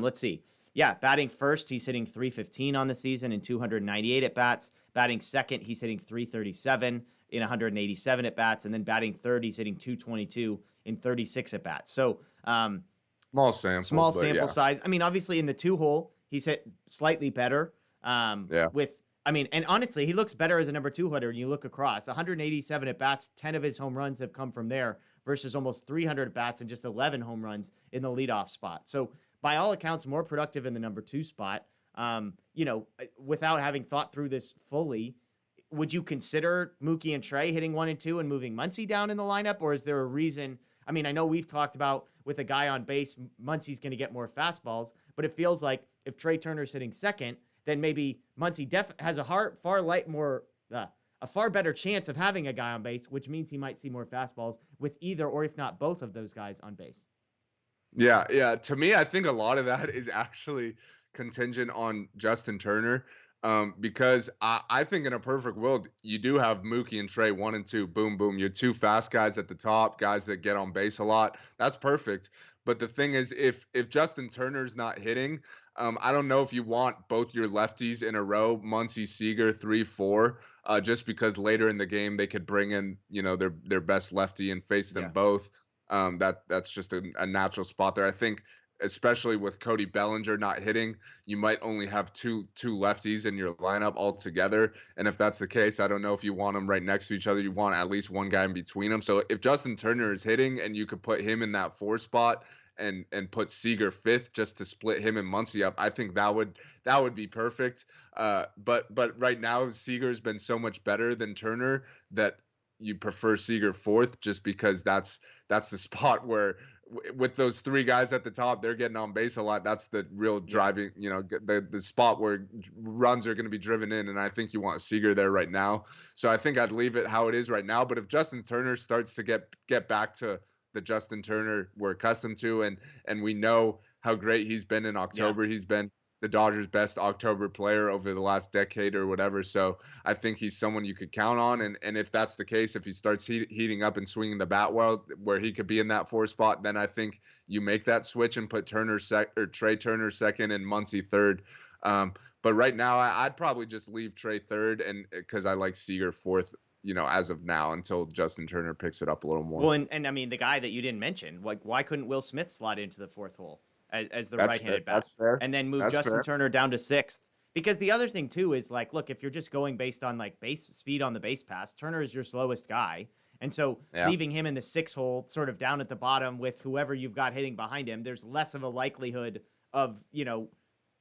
Let's see. Yeah, batting first, he's hitting 315 on the season and 298 at bats. Batting second, he's hitting 337 in 187 at bats, and then batting third, he's hitting 222 in 36 at bats. So, small sample size. I mean, obviously in the 2 hole, he's hit slightly better. And honestly, he looks better as a number 2 hitter when you look across. 187 at bats, 10 of his home runs have come from there versus almost 300 at bats and just 11 home runs in the leadoff spot. So by all accounts, more productive in the number 2 spot. Without having thought through this fully, would you consider Mookie and Trey hitting 1 and 2 and moving Muncy down in the lineup? Or is there a reason? I mean, I know we've talked about with a guy on base, Muncy's going to get more fastballs, but it feels like if Trey Turner's hitting second, then maybe Muncy has a far better chance of having a guy on base, which means he might see more fastballs with either or if not both of those guys on base. Yeah. To me, I think a lot of that is actually contingent on Justin Turner. Because I think in a perfect world, you do have Mookie and Trey 1 and 2, boom, boom. You're 2 fast guys at the top, guys that get on base a lot. That's perfect. But the thing is, if Justin Turner's not hitting, I don't know if you want both your lefties in a row, Muncy, Seager, 3-4, just because later in the game they could bring in, their best lefty and face them both. That's just a natural spot there. I think, especially with Cody Bellinger not hitting, you might only have two lefties in your lineup altogether. And if that's the case, I don't know if you want them right next to each other. You want at least one guy in between them. So if Justin Turner is hitting and you could put him in that 4 spot and put Seager 5th just to split him and Muncy up, I think that would be perfect. But right now Seager's been so much better than Turner that you prefer Seager 4th just because that's the spot where with those 3 guys at the top, they're getting on base a lot. That's the real driving, the spot where runs are going to be driven in. And I think you want Seager there right now. So I think I'd leave it how it is right now. But if Justin Turner starts to get back to the Justin Turner we're accustomed to, and we know how great he's been in October, he's been the Dodgers' best October player over the last decade or whatever. So I think he's someone you could count on. And if that's the case, if he starts heating up and swinging the bat well, where he could be in that 4 spot, then I think you make that switch and put Trey Turner second and Muncy third. But right now, I'd probably just leave Trey third, and because I like Seager 4th, as of now, until Justin Turner picks it up a little more. Well, and I mean, the guy that you didn't mention, like, why couldn't Will Smith slide into the 4th hole as the right-handed bat? That's fair. And then move Justin Turner down to 6th? Because the other thing, too, is, like, look, if you're just going based on, like, base speed on the base pass, Turner is your slowest guy. And so leaving him in the 6th hole, sort of down at the bottom with whoever you've got hitting behind him, there's less of a likelihood of,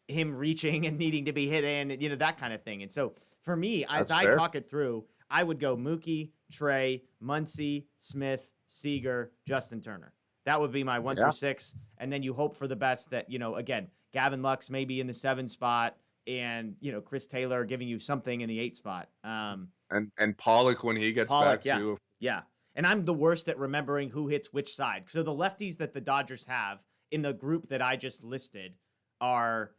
him reaching and needing to be hit in, that kind of thing. And so for me, as I talk it through, I would go Mookie, Trey, Muncy, Smith, Seager, Justin Turner. That would be my 1 through 6. And then you hope for the best that, again, Gavin Lux may be in the 7 spot and, Chris Taylor giving you something in the 8 spot. And Pollock when he gets back too. Yeah. And I'm the worst at remembering who hits which side. So the lefties that the Dodgers have in the group that I just listed are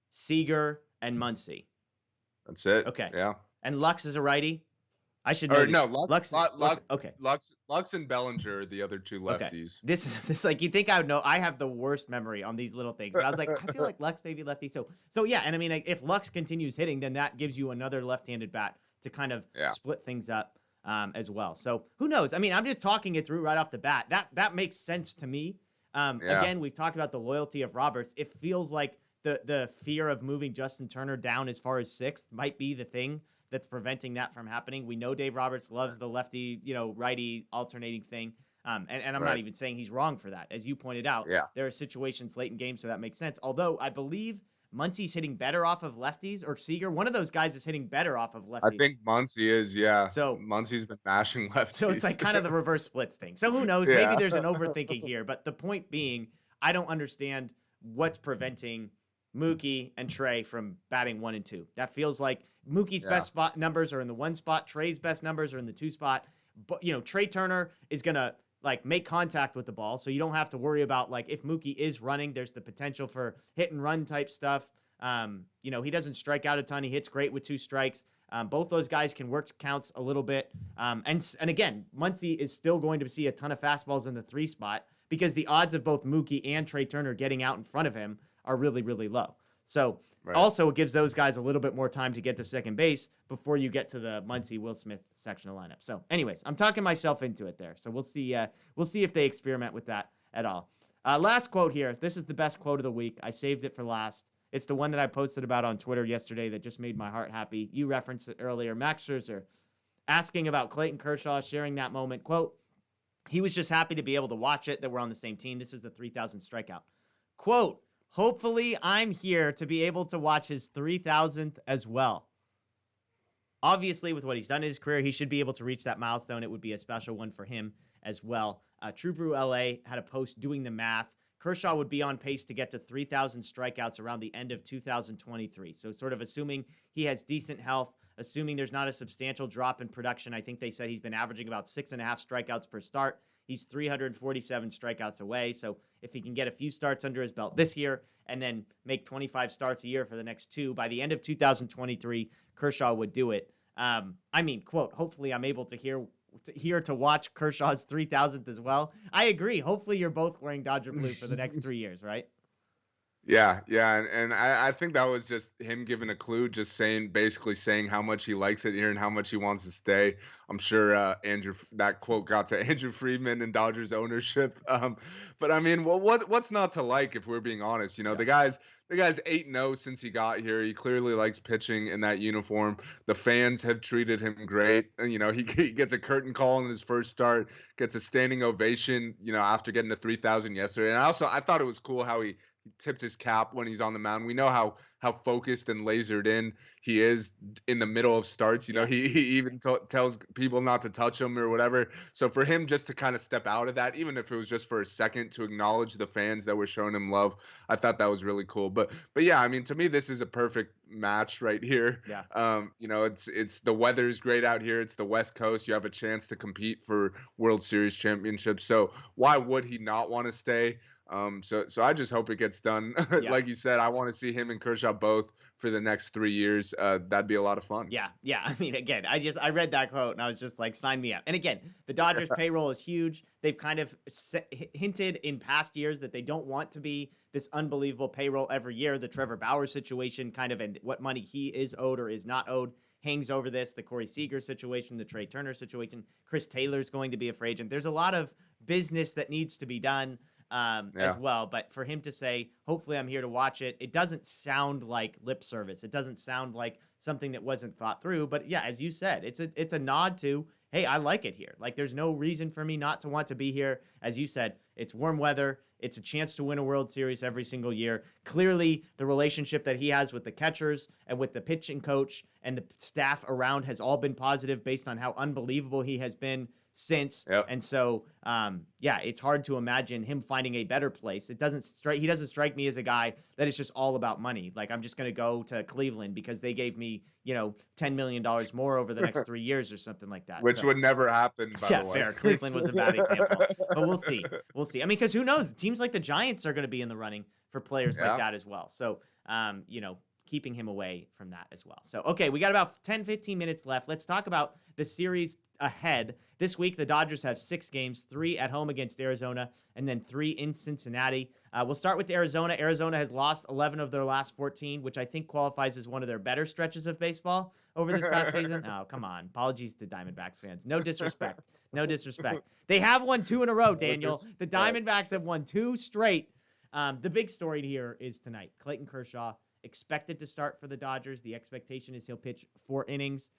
Seager and Muncy. That's it. Okay. Yeah. And Lux is a righty. I should know. Lux. Okay. Lux and Bellinger are the other 2 lefties. Okay. This like you think I would know. I have the worst memory on these little things. But I was like, I feel like Lux may be lefty. So yeah. And I mean, if Lux continues hitting, then that gives you another left-handed bat to kind of split things up as well. So who knows? I mean, I'm just talking it through right off the bat. That makes sense to me. Again, we've talked about the loyalty of Roberts. It feels like the fear of moving Justin Turner down as far as 6th might be the thing that's preventing that from happening. We know Dave Roberts loves the lefty, righty alternating thing. And I'm not even saying he's wrong for that. As you pointed out, there are situations late in games where that makes sense. Although I believe Muncy's hitting better off of lefties, or Seager. One of those guys is hitting better off of lefties. I think Muncy is, yeah. So Muncy's been mashing lefties. So it's like kind of the reverse splits thing. So who knows? Maybe there's an overthinking here. But the point being, I don't understand what's preventing Mookie and Trey from batting 1 and 2. That feels like Mookie's best spot numbers are in the 1 spot. Trey's best numbers are in the 2 spot. But, Trey Turner is going to make contact with the ball. So you don't have to worry about if Mookie is running, there's the potential for hit and run type stuff. He doesn't strike out a ton. He hits great with 2 strikes. Both those guys can work counts a little bit. And again, Muncy is still going to see a ton of fastballs in the 3 spot because the odds of both Mookie and Trey Turner getting out in front of him are really, really low. So also it gives those guys a little bit more time to get to second base before you get to the Muncy Will Smith section of lineup. So anyways, I'm talking myself into it there. So we'll see if they experiment with that at all. Last quote here. This is the best quote of the week. I saved it for last. It's the one that I posted about on Twitter yesterday that just made my heart happy. You referenced it earlier. Max Scherzer asking about Clayton Kershaw, sharing that moment. Quote, he was just happy to be able to watch it, that we're on the same team. This is the 3,000 strikeout. Quote, hopefully I'm here to be able to watch his 3,000th as well. Obviously, with what he's done in his career, he should be able to reach that milestone. It would be a special one for him as well. True Brew LA had a post doing the math. Kershaw would be on pace to get to 3,000 strikeouts around the end of 2023. So sort of assuming he has decent health, assuming there's not a substantial drop in production. I think they said he's been averaging about 6.5 strikeouts per start. He's 347 strikeouts away. So if he can get a few starts under his belt this year and then make 25 starts a year for the next 2, by the end of 2023, Kershaw would do it. Quote, hopefully I'm able to here to watch Kershaw's 3,000th as well. I agree. Hopefully you're both wearing Dodger blue for the next 3 years, right? Yeah. And I think that was just him giving a clue, just basically saying how much he likes it here and how much he wants to stay. I'm sure that quote got to Andrew Friedman and Dodgers ownership. But I mean, what's not to like if we're being honest? The guy's 8-0 since he got here. He clearly likes pitching in that uniform. The fans have treated him great. And, he gets a curtain call in his first start, gets a standing ovation, after getting to 3,000 yesterday. And I thought it was cool how he tipped his cap when he's on the mound. We know how focused and lasered in he is in the middle of starts. He even tells people not to touch him or whatever. So for him just to kind of step out of that, even if it was just for a second, to acknowledge the fans that were showing him love, I thought that was really cool. But yeah, I mean, to me, this is a perfect match right here. Yeah. It's the weather's great out here. It's the West Coast. You have a chance to compete for World Series championships. So why would he not want to stay? So I just hope it gets done. Like you said, I want to see him and Kershaw both for the next 3 years. That'd be a lot of fun. Yeah. I mean, again, I read that quote and I was just like, sign me up. And again, the Dodgers payroll is huge. They've kind of hinted in past years that they don't want to be this unbelievable payroll every year. The Trevor Bauer situation and what money he is owed or is not owed hangs over this. The Corey Seager situation, the Trey Turner situation, Chris Taylor's going to be a free agent. There's a lot of business that needs to be done. As well. But for him to say, hopefully I'm here to watch it, it doesn't sound like lip service. It doesn't sound like something that wasn't thought through. But yeah, as you said, it's a nod to, hey, I like it here. Like, there's no reason for me not to want to be here. As you said, it's warm weather. It's a chance to win a World Series every single year. Clearly, the relationship that he has with the catchers and with the pitching coach and the staff around has all been positive based on how unbelievable he has been since. Yep. And so, it's hard to imagine him finding a better place. He doesn't strike me as a guy that is just all about money. Like, I'm just going to go to Cleveland because they gave me, $10 million more over the next 3 years or something like that. Which would never happen, by the way. Fair. Cleveland was a bad example, but we'll see. I mean, because who knows? Teams like the Giants are going to be in the running for players like that as well. So, keeping him away from that as well. So, okay, we got about 10, 15 minutes left. Let's talk about the series ahead. This week, the Dodgers have 6 games, 3 at home against Arizona, and then 3 in Cincinnati. We'll start with Arizona. Arizona has lost 11 of their last 14, which I think qualifies as one of their better stretches of baseball over this past season. Oh, come on. Apologies to Diamondbacks fans. No disrespect. They have won 2 in a row, Daniel. The Diamondbacks have won 2 straight. The big story here is tonight. Clayton Kershaw expected to start for the Dodgers. The expectation is he'll pitch 4 innings.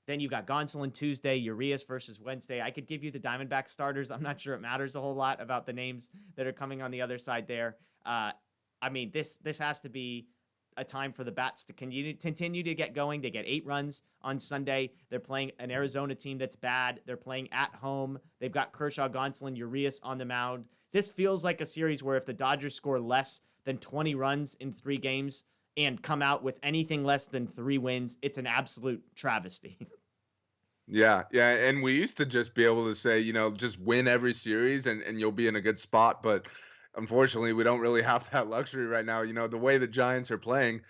Then you've got Gonsolin Tuesday, Urias versus Wednesday. I could give you the Diamondback starters. I'm not sure it matters a whole lot about the names that are coming on the other side there. I mean, this has to be a time for the bats to continue to get going. They get 8 runs on Sunday. They're playing an Arizona team that's bad. They're playing at home. They've got Kershaw, Gonsolin, Urias on the mound. This feels like a series where if the Dodgers score less than 20 runs in 3 games and come out with anything less than 3 wins, it's an absolute travesty. Yeah, yeah, and we used to just be able to say, just win every series and you'll be in a good spot, but unfortunately, we don't really have that luxury right now. The way the Giants are playing,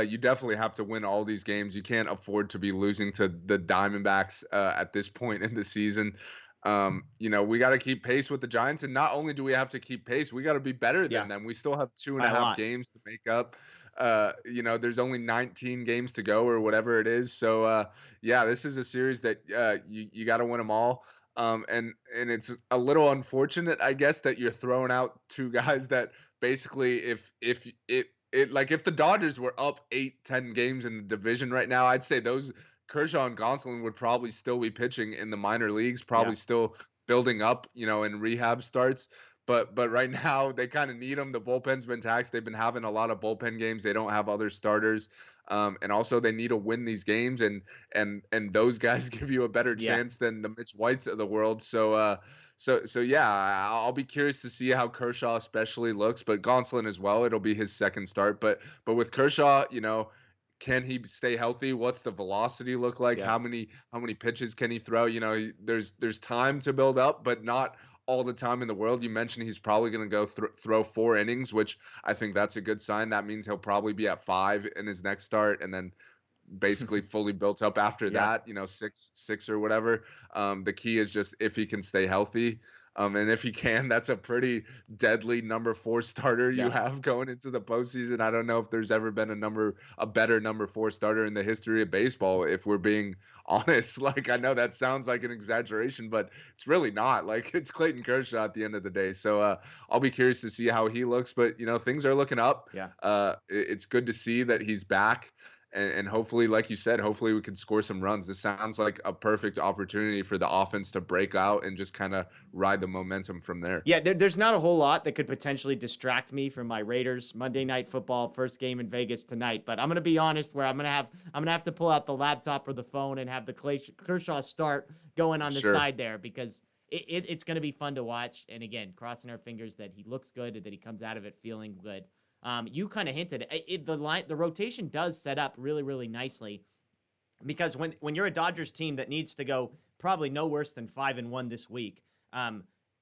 you definitely have to win all these games. You can't afford to be losing to the Diamondbacks at this point in the season. We got to keep pace with the Giants, and not only do we have to keep pace, we got to be better Yeah, than them. We still have two and by a a half lot. games to make up. There's only 19 games to go or whatever it is. So yeah, this is a series that you got to win them all. And it's a little unfortunate, I guess, that you're throwing out 2 guys that basically, if the Dodgers were up 8-10 games in the division right now, I'd say those Kershaw and Gonsolin would probably still be pitching in the minor leagues, Yeah. probably still building up, in rehab starts. But right now they kind of need them. The bullpen's been taxed. They've been having a lot of bullpen games. They don't have other starters, and also they need to win these games. And those guys give you a better Yeah. chance than the Mitch Whites of the world. So yeah, I'll be curious to see how Kershaw especially looks, but Gonsolin as well. It'll be his second start. But with Kershaw, can he stay healthy? What's the velocity look like? Yeah. How many pitches can he throw? There's time to build up, but not all the time in the world. You mentioned he's probably going to go throw 4 innings, which I think that's a good sign. That means he'll probably be at 5 in his next start, and then basically fully built up after Yeah. that, 6 or whatever. The key is just if he can stay healthy. And if he can, that's a pretty deadly number 4 starter you Yeah. have going into the postseason. I don't know if there's ever been a better number 4 starter in the history of baseball, if we're being honest. Like, I know that sounds like an exaggeration, but it's really not. Like, it's Clayton Kershaw at the end of the day. So I'll be curious to see how he looks. But things are looking up. Yeah. It's good to see that he's back. And hopefully, like you said, hopefully we can score some runs. This sounds like a perfect opportunity for the offense to break out and just kind of ride the momentum from there. Yeah, there's not a whole lot that could potentially distract me from my Raiders Monday Night Football first game in Vegas tonight. But I'm gonna be honest, where I'm gonna have to pull out the laptop or the phone and have the Kershaw start going on the Sure. side there because it's gonna be fun to watch. And again, crossing our fingers that he looks good and that he comes out of it feeling good. You kind of hinted the rotation does set up really nicely because when you're a Dodgers team that needs to go probably no worse than 5-1 this week.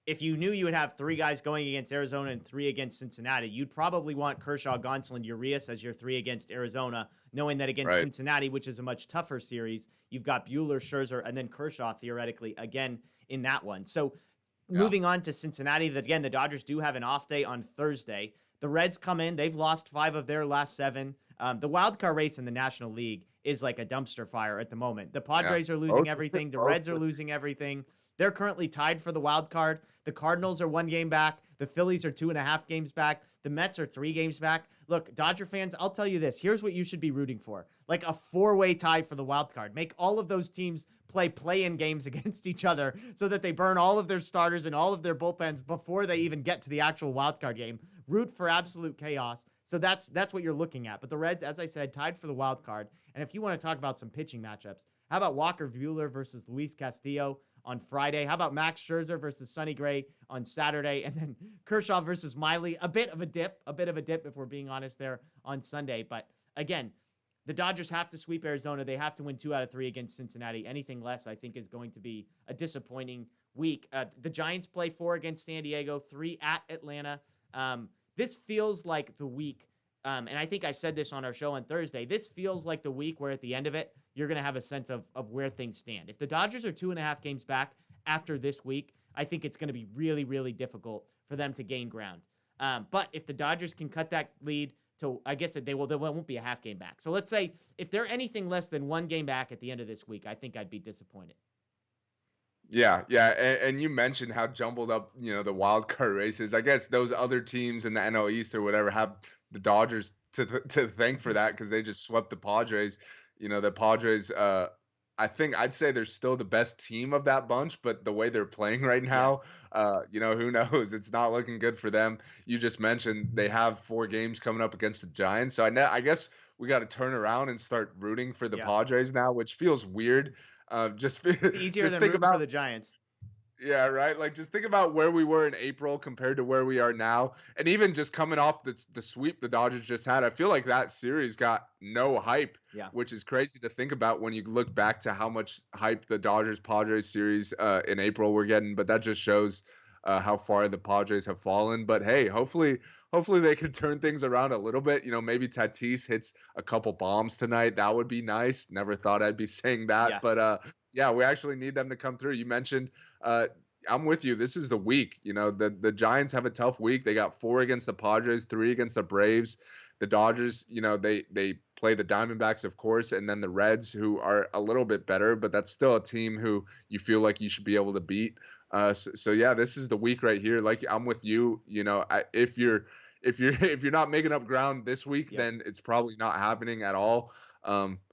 If you knew you would have 3 guys going against Arizona and 3 against Cincinnati, you'd probably want Kershaw, Gonsolin, Urias as your 3 against Arizona, knowing that against Right. Cincinnati, which is a much tougher series, you've got Buehler, Scherzer, and then Kershaw theoretically again in that one. So Yeah. moving on to Cincinnati, that again, the Dodgers do have an off day on Thursday. The Reds come in. They've lost 5 of their last 7. The wild card race in the National League is like a dumpster fire at the moment. The Yeah. Padres are losing Both. everything. The Both. Reds are losing everything. They're currently tied for the wild card. The Cardinals are 1 game back. The Phillies are 2.5 games back. The Mets are 3 games back. Look, Dodger fans, I'll tell you this. Here's what you should be rooting for. Like a 4-way tie for the wild card. Make all of those teams play-in games against each other so that they burn all of their starters and all of their bullpens before they even get to the actual wild card game. Root for absolute chaos. So that's what you're looking at. But the Reds, as I said, tied for the wild card. And if you want to talk about some pitching matchups, how about Walker Buehler versus Luis Castillo on Friday? How about Max Scherzer versus Sonny Gray on Saturday? And then Kershaw versus Miley. A bit of a dip if we're being honest there on Sunday. But again, the Dodgers have to sweep Arizona. They have to win 2 out of 3 against Cincinnati. Anything less, I think, is going to be a disappointing week. The Giants play 4 against San Diego, 3 at Atlanta. This feels like the week, and I think I said this on our show on Thursday, this feels like the week where at the end of it, you're going to have a sense of where things stand. If the Dodgers are 2.5 games back after this week, I think it's going to be really difficult for them to gain ground. But if the Dodgers can cut that lead to, I guess they won't be a half game back. So let's say if they're anything less than 1 game back at the end of this week, I think I'd be disappointed. Yeah, yeah, and you mentioned how jumbled up, the wild card races. I guess those other teams in the NL East or whatever have the Dodgers to thank for that because they just swept the Padres. The Padres I think I'd say they're still the best team of that bunch, but the way they're playing right Yeah, now, who knows? It's not looking good for them. You just mentioned they have 4 games coming up against the Giants, so I guess we got to turn around and start rooting for the yeah. Padres now, which feels weird. It's easier just than think rooting for about the Giants. yeah, right. Like just think about where we were in April compared to where we are now, and even just coming off the sweep the Dodgers just had. I feel like that series got no hype, Yeah, which is crazy to think about when you look back to how much hype the Dodgers Padres series in April were getting. But that just shows how far the Padres have fallen. But hey, hopefully they can turn things around a little bit. Maybe Tatis hits a couple bombs tonight. That would be nice. Never thought I'd be saying that, yeah. but yeah, we actually need them to come through. You mentioned uh, I'm with you. This is the week. The Giants have a tough week. They got 4 against the Padres, 3 against the Braves. The Dodgers, they play the Diamondbacks, of course, and then the Reds, who are a little bit better, but that's still a team who you feel like you should be able to beat. So yeah, this is the week right here. Like I'm with you. If you're not making up ground this week, Yep. then it's probably not happening at all.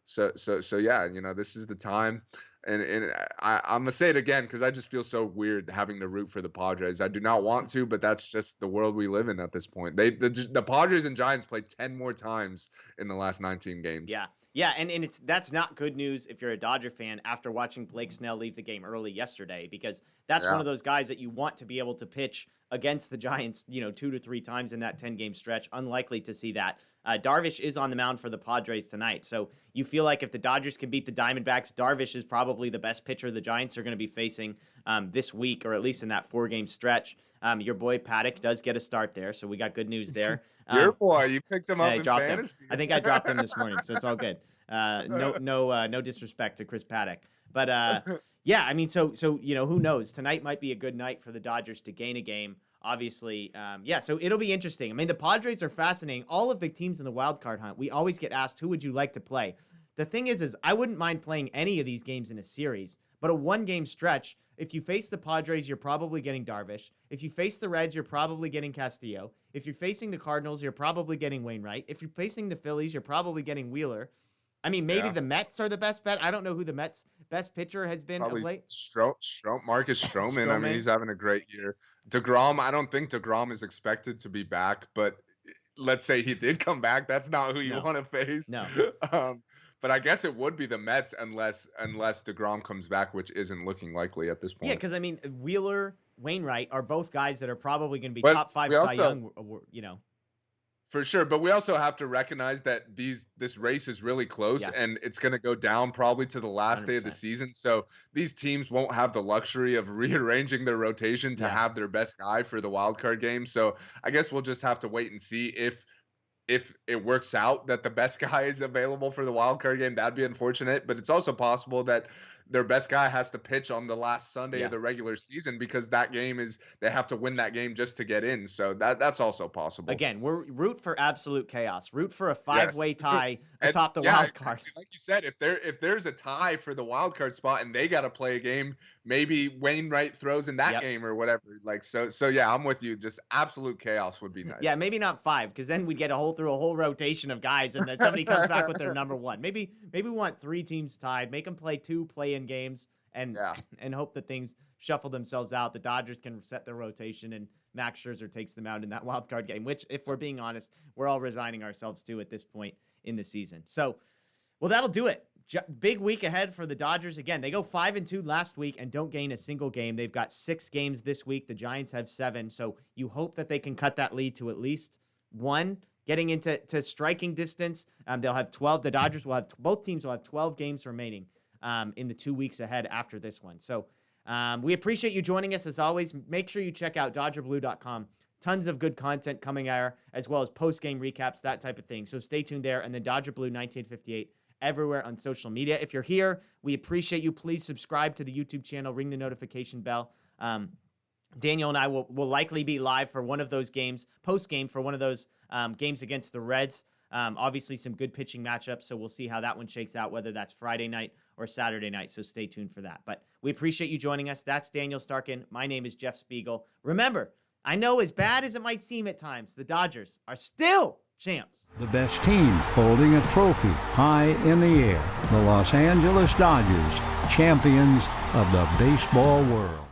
So yeah, this is the time. And I'm gonna say it again because I just feel so weird having to root for the Padres. I do not want to, but that's just the world we live in at this point. The Padres and Giants played 10 more times in the last 19 games. Yeah. Yeah, and that's not good news if you're a Dodger fan after watching Blake Snell leave the game early yesterday, because that's one Yeah. of those guys that you want to be able to pitch against the Giants, 2 to 3 times in that 10-game stretch. Unlikely to see that. Darvish is on the mound for the Padres tonight, so you feel like if the Dodgers can beat the Diamondbacks, Darvish is probably the best pitcher the Giants are going to be facing this week, or at least in that 4-game stretch. Your boy Paddock does get a start there, so we got good news there. Your boy, you picked him up I in dropped him. fantasy. I think I dropped him this morning, so it's all good. No disrespect to Chris Paddock, but yeah, I mean, so who knows? Tonight might be a good night for the Dodgers to gain a game. Obviously, yeah. So it'll be interesting. I mean, the Padres are fascinating. All of the teams in the wild card hunt, we always get asked, who would you like to play? The thing is I wouldn't mind playing any of these games in a series, but a 1-game stretch. If you face the Padres, you're probably getting Darvish. If you face the Reds, you're probably getting Castillo. If you're facing the Cardinals, you're probably getting Wainwright. If you're facing the Phillies, you're probably getting Wheeler. I mean, maybe Yeah. the Mets are the best bet. I don't know who the Mets' best pitcher has been of Probably late. Marcus Stroman. I mean, Stroman. he's having a great year. DeGrom, I don't think DeGrom is expected to be back, but let's say he did come back. That's not who you No, want to face. no. Um, but I guess it would be the Mets unless DeGrom comes back, which isn't looking likely at this Yeah, point. because I mean, Wheeler, Wainwright are both guys that are probably going to be But top 5 we Cy also Young. For sure, but we also have to recognize that this race is really close Yeah, and it's going to go down probably to the last day of the 100%. season. So these teams won't have the luxury of rearranging their rotation to Yeah. have their best guy for the wild card game. So I guess we'll just have to wait and see if it works out that the best guy is available for the wild card game. That'd be unfortunate, but it's also possible that their best guy has to pitch on the last Sunday of Yeah. the regular season because they have to win that game just to get in. So that's also possible. Again, we're root for absolute chaos. Root for a Yes. 5-way tie And atop the yeah, wild card. exactly. Like you said, if there's a tie for the wild card spot and they got to play a game, maybe Wainwright throws in that Yep. game or whatever. Like so yeah, I'm with you. Just absolute chaos would be Yeah, nice. maybe not 5, because then we'd get through a whole rotation of guys, and then somebody comes back with their number 1. Maybe we want 3 teams tied, make them play 2 play-in games, and Yeah. and hope that things shuffle themselves out. The Dodgers can set their rotation, and Max Scherzer takes them out in that wild card game. Which, if we're being honest, we're all resigning ourselves to at this point in the season. So, well, that'll do it. Big week ahead for the Dodgers. Again, they go 5-2 last week and don't gain a single game. They've got 6 games this week. The Giants have 7. So you hope that they can cut that lead to at least 1, getting into striking distance. They'll have 12. The Dodgers will have both teams will have 12 games remaining in the 2 weeks ahead after this one. So we appreciate you joining us as always. Make sure you check out DodgerBlue.com. Tons of good content coming there, as well as post-game recaps, that type of thing. So stay tuned there. And then Dodger Blue 1958 everywhere on social media. If you're here, we appreciate you. Please subscribe to the YouTube channel, ring the notification bell. Daniel and I will likely be live for one of those games, post-game for one of those games against the Reds. Obviously, some good pitching matchups, so we'll see how that one shakes out, whether that's Friday night or Saturday night, so stay tuned for that. But we appreciate you joining us. That's Daniel Starkand. My name is Jeff Spiegel. Remember, I know as bad as it might seem at times, the Dodgers are still champs. The best team holding a trophy high in the air. The Los Angeles Dodgers, champions of the baseball world.